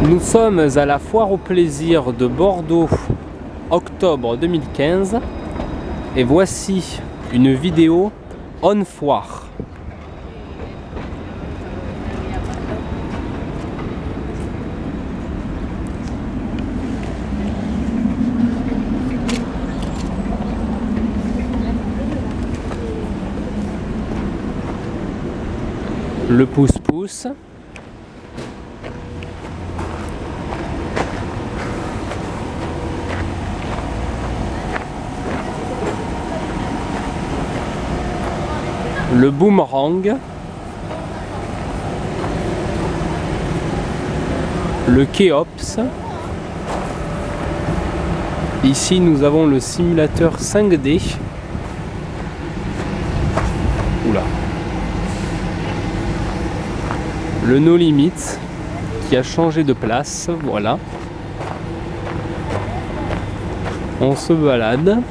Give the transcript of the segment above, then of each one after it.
Nous sommes à la foire au plaisir de Bordeaux, octobre 2015, et voici une vidéo on foire. Le pouce-pouce. Le boomerang. Le Kéops. Ici nous avons le simulateur 5D. Oula. Le No Limit qui a changé de place, voilà. On se balade.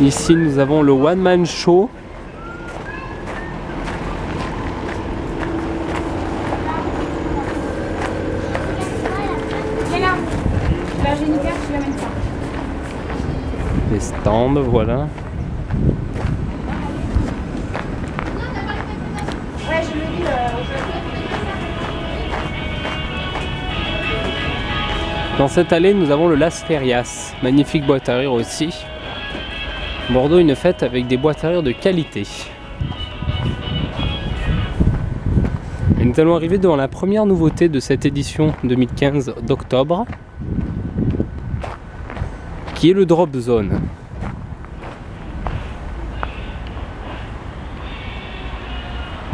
Ici nous avons le One Man Show. Les stands, voilà. Dans cette allée, nous avons le Las Ferias, magnifique boîte à rire aussi. Bordeaux, une fête avec des boîtes à rire de qualité. Et nous allons arriver devant la première nouveauté de cette édition 2015 d'octobre, qui est le Drop Zone.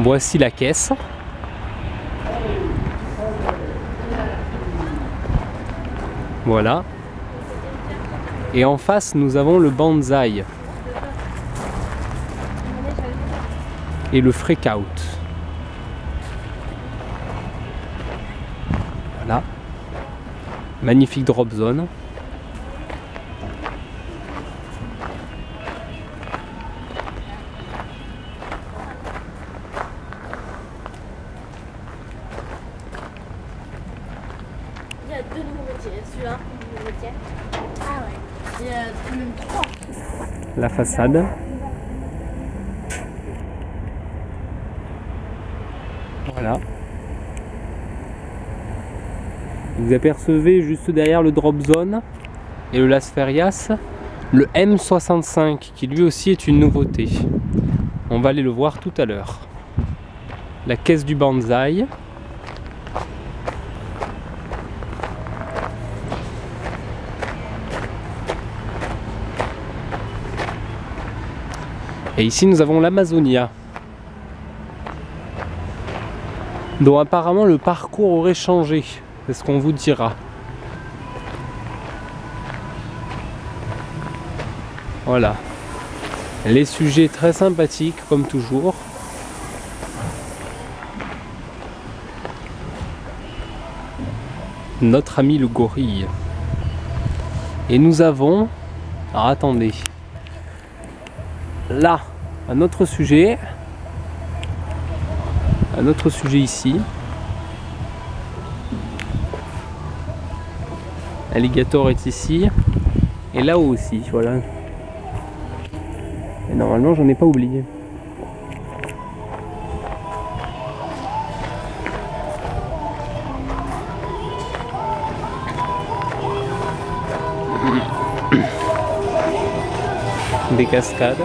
Voici la caisse. Voilà. Et en face, nous avons le Banzai et le Freakout. Voilà. Magnifique drop zone. Il y a deux nouveautés, celui-là, nouveauté. Ah ouais. Il y a même trois. La façade. Voilà. Vous apercevez juste derrière le drop zone et le Las Ferias le M65 qui lui aussi est une nouveauté. On va aller le voir tout à l'heure. La caisse du Banzai. Et ici nous avons l'Amazonia, dont apparemment le parcours aurait changé, c'est ce qu'on vous dira. Voilà, les sujets très sympathiques comme toujours. Notre ami le gorille. Et nous avons... Alors attendez. Là, un autre sujet ici. Alligator est ici. Et là-haut aussi, voilà. Et normalement, j'en ai pas oublié. Des cascades.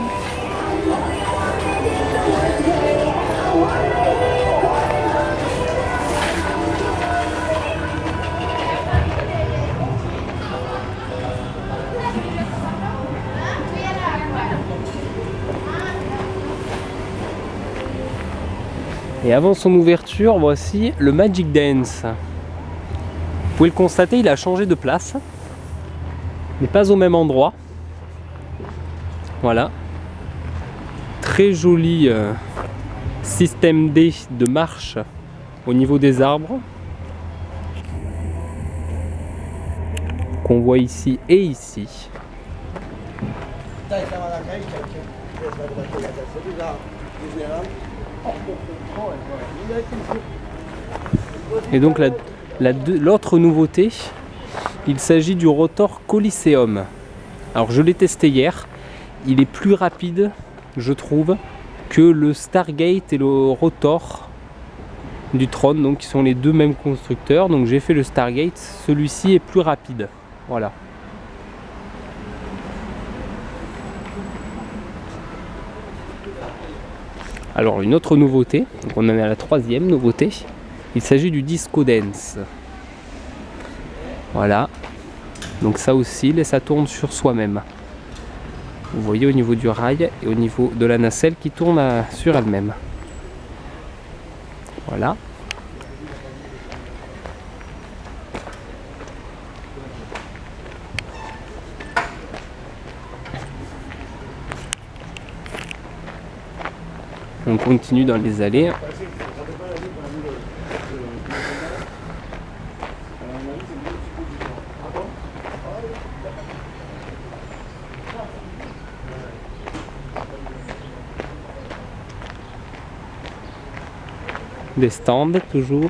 Et avant son ouverture, voici le Magic Dance. Vous pouvez le constater, il a changé de place, mais pas au même endroit. Voilà. Très joli système D de marche au niveau des arbres. Donc on voit ici et ici. Et donc l'autre nouveauté, il s'agit du rotor Coliseum. Alors je l'ai testé hier, il est plus rapide, je trouve, que le Stargate et le rotor du Tron, donc qui sont les deux mêmes constructeurs. Donc j'ai fait le Stargate, celui-ci est plus rapide. Voilà. Alors une autre nouveauté, donc on en est à la troisième nouveauté, il s'agit du Disco Dance. Voilà, donc ça oscille et ça tourne sur soi-même. Vous voyez au niveau du rail et au niveau de la nacelle qui tourne sur elle-même. Voilà. On continue dans les allées. Des stands toujours.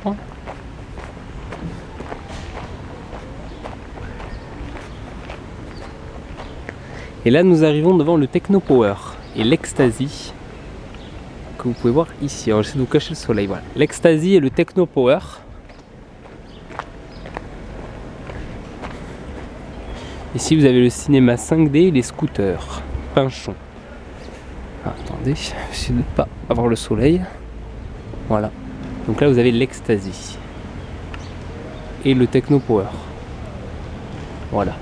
Et là nous arrivons devant le Techno Power et l'Ecstasy que vous pouvez voir ici. Alors j'essaie de vous cacher le soleil. Voilà. L'Ecstasy et le Techno Power. Ici vous avez le cinéma 5D et les scooters. Pinchon. Ah, attendez, j'essaie de ne pas avoir le soleil. Voilà. Donc là vous avez l'Ecstasy et le Techno Power. Voilà.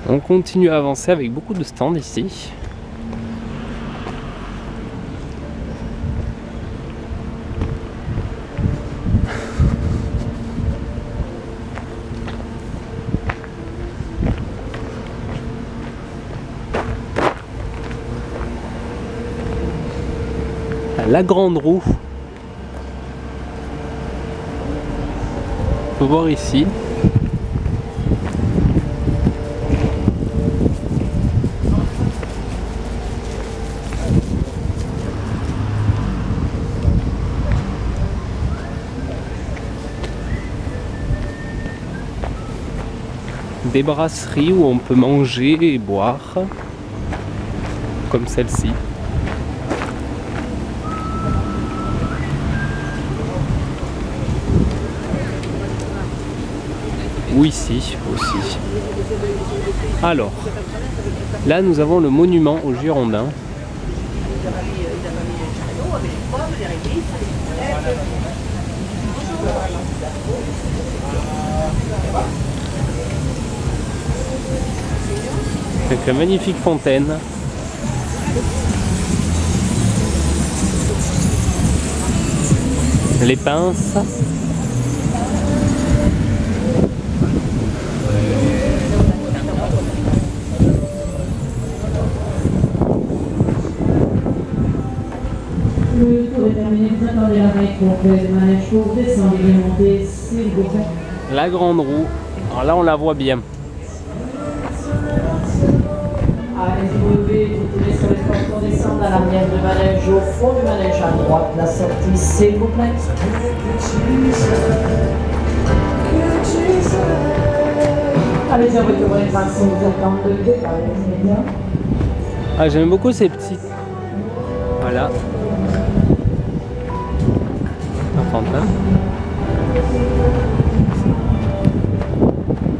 On continue à avancer avec beaucoup de stands ici. La grande roue. On peut voir ici. Des brasseries où on peut manger et boire, comme celle-ci. Ou ici aussi. Alors, là nous avons le monument aux Girondins. Avec la magnifique fontaine. Les pinces. Le tour est terminé, vous attendez la règle complète, manège court, descendez et montez, s'il vous plaît. La grande roue. Alors là on la voit bien. Allez-y, vous levez, vous tirez sur les portes pour descendre à l'arrière du manège, au fond du manège à droite, la sortie, s'il vous plaît. Allez-y, retournez le façon, vous attendez le départ, les médias. Ah, j'aime beaucoup ces petits. Voilà. Enfantin.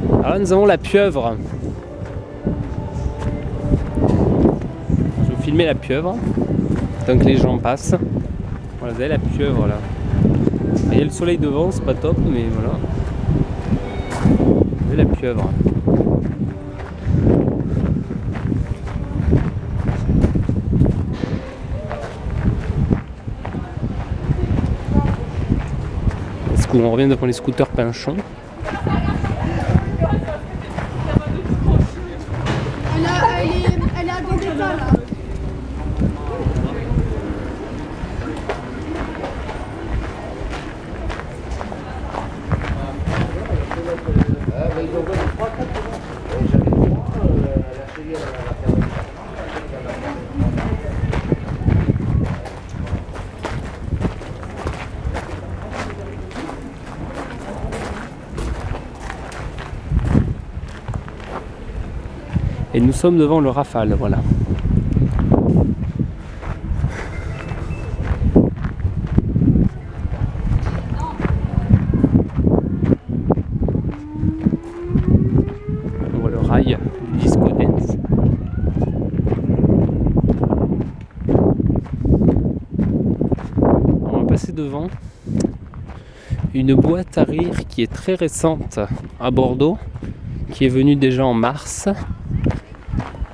Alors là nous avons la pieuvre. Je vais vous filmer la pieuvre. Tant que les gens passent. Voilà, vous avez la pieuvre là. Il y a le soleil devant, c'est pas top, mais voilà. Vous avez la pieuvre. On revient devant les scooters Pinchon. Et nous sommes devant le Rafale, voilà. On voit le rail du Disco Dance. On va passer devant une boîte à rire qui est très récente à Bordeaux, qui est venue déjà en mars.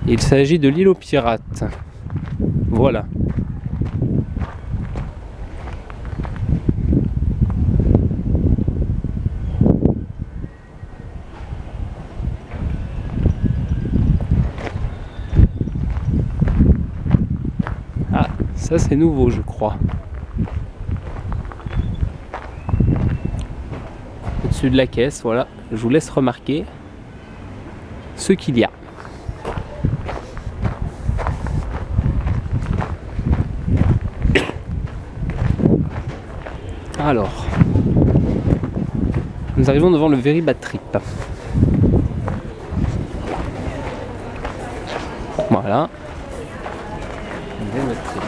Il s'agit de l'île aux pirates. Voilà. Ah, ça c'est nouveau je crois. Au-dessus de la caisse, voilà. Je vous laisse remarquer ce qu'il y a. Alors, nous arrivons devant le Very Bad Trip. Voilà. Very Bad Trip.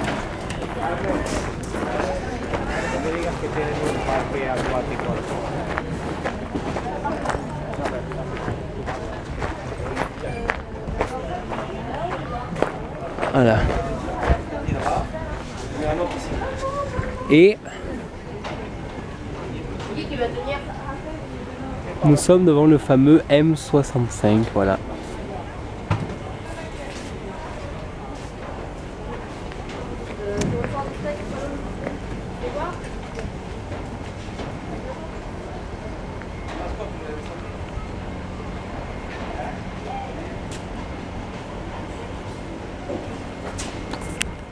Voilà. Et nous sommes devant le fameux M65, voilà.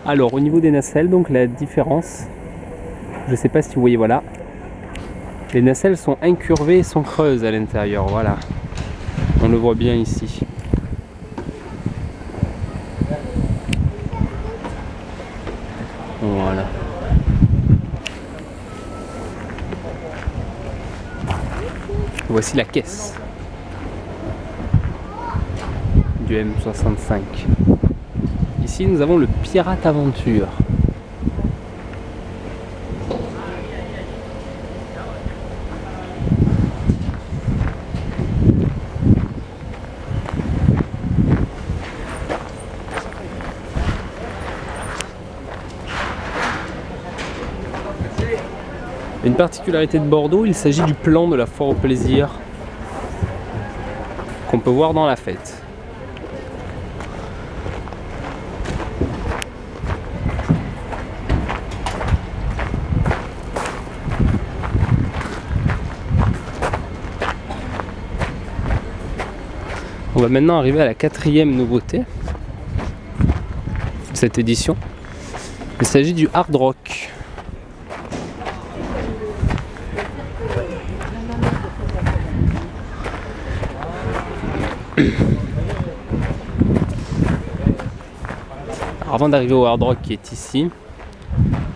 Alors au niveau des nacelles, donc la différence, je ne sais pas si vous voyez, voilà. Les nacelles sont incurvées et sont creuses à l'intérieur, voilà. On le voit bien ici. Voilà. Voici la caisse du M65. Ici nous avons le Pirate Aventure. Une particularité de Bordeaux, il s'agit du plan de la foire au plaisir qu'on peut voir dans la fête. On va maintenant arriver à la 4e nouveauté de cette édition. Il s'agit du hard rock. Alors, avant d'arriver au hard rock qui est ici,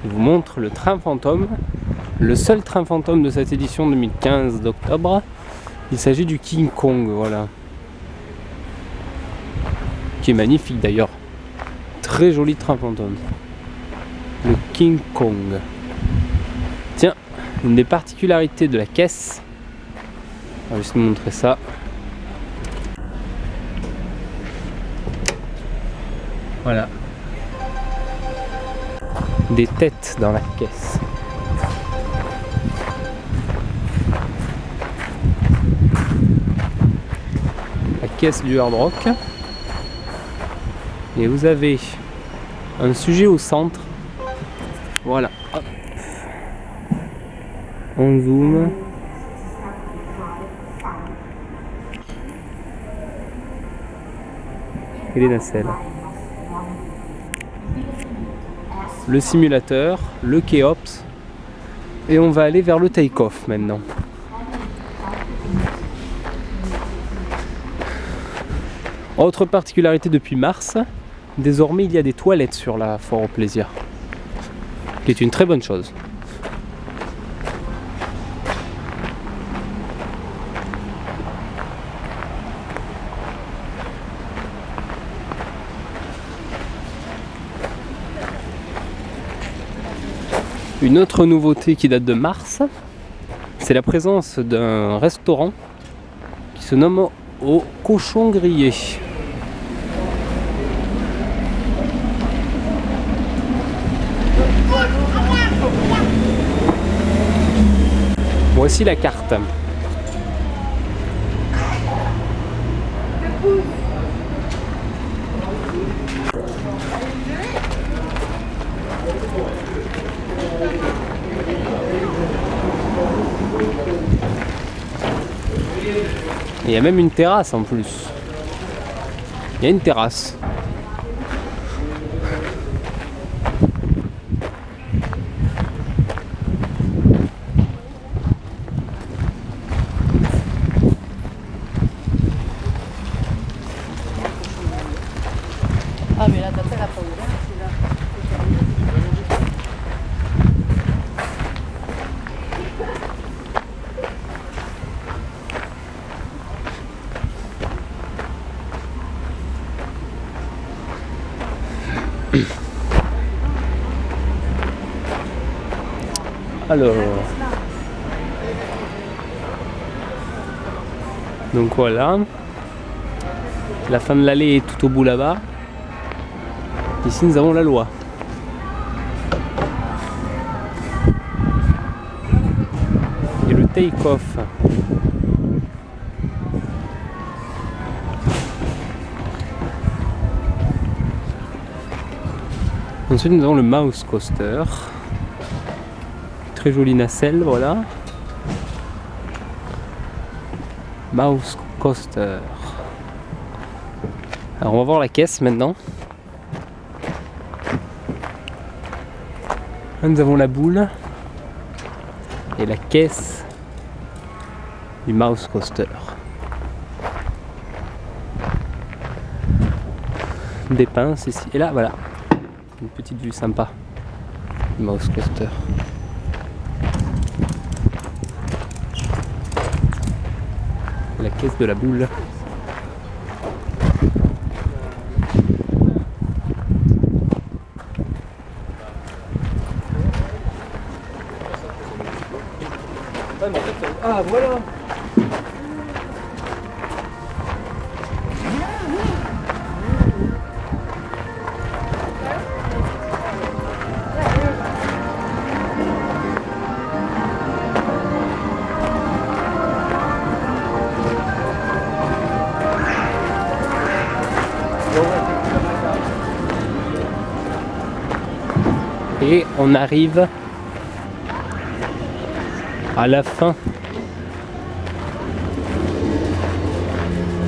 je vous montre le train fantôme, le seul train fantôme de cette édition 2015 d'octobre. Il s'agit du King Kong, voilà, qui est magnifique d'ailleurs, très joli train fantôme, le King Kong. Tiens, une des particularités de la caisse, on va juste vous montrer ça. Voilà. Des têtes dans la caisse. La caisse du hard rock. Et vous avez un sujet au centre. Voilà. Hop. On zoome. Et les nacelles. Le simulateur, le Keops, et on va aller vers le take-off maintenant. Autre particularité depuis mars, désormais il y a des toilettes sur la foire au plaisir, qui est une très bonne chose. Une autre nouveauté qui date de mars, c'est la présence d'un restaurant qui se nomme Au Cochon Grillé. Voici la carte. Il y a même une terrasse en plus. Il y a une terrasse. Ah mais là, t'as la pas ouvert, c'est là. Alors, donc voilà, la fin de l'allée est tout au bout là-bas. Ici nous avons la loi. Et le take-off. Ensuite nous avons le Mouse Coaster. Très jolie nacelle, voilà. Mouse Coaster. Alors on va voir la caisse maintenant. Là, nous avons la boule et la caisse du Mouse Coaster. Des pinces ici et là, voilà. Une petite vue sympa du Mouse Coaster. La caisse de la boule. Ah voilà. Et on arrive à la fin.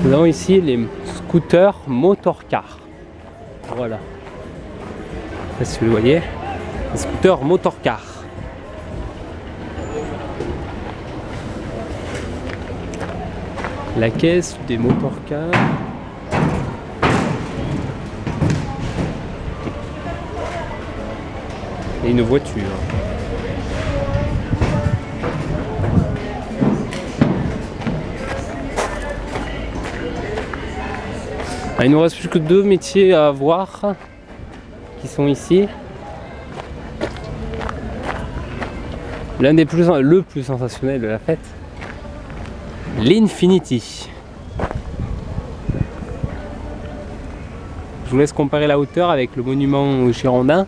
Nous avons ici les scooters motorcar. Voilà. Je sais pas si vous le voyez. Les scooters motorcar. La caisse des motorcars. Et une voiture. Ah, il nous reste plus que 2 métiers à voir qui sont ici. L'un des plus, le plus sensationnel de la fête, l'Infinity. Je vous laisse comparer la hauteur avec le monument girondin.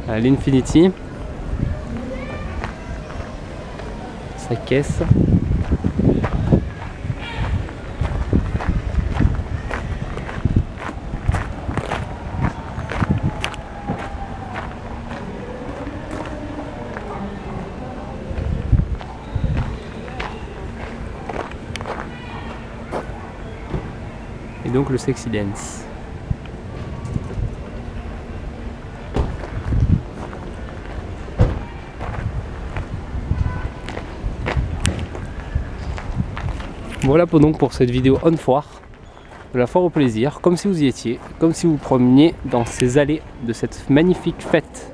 L'Infinity, sa caisse. Et donc le Sexy Dance. Voilà donc pour cette vidéo on foire, de la foire au plaisir, comme si vous y étiez, comme si vous promeniez dans ces allées de cette magnifique fête.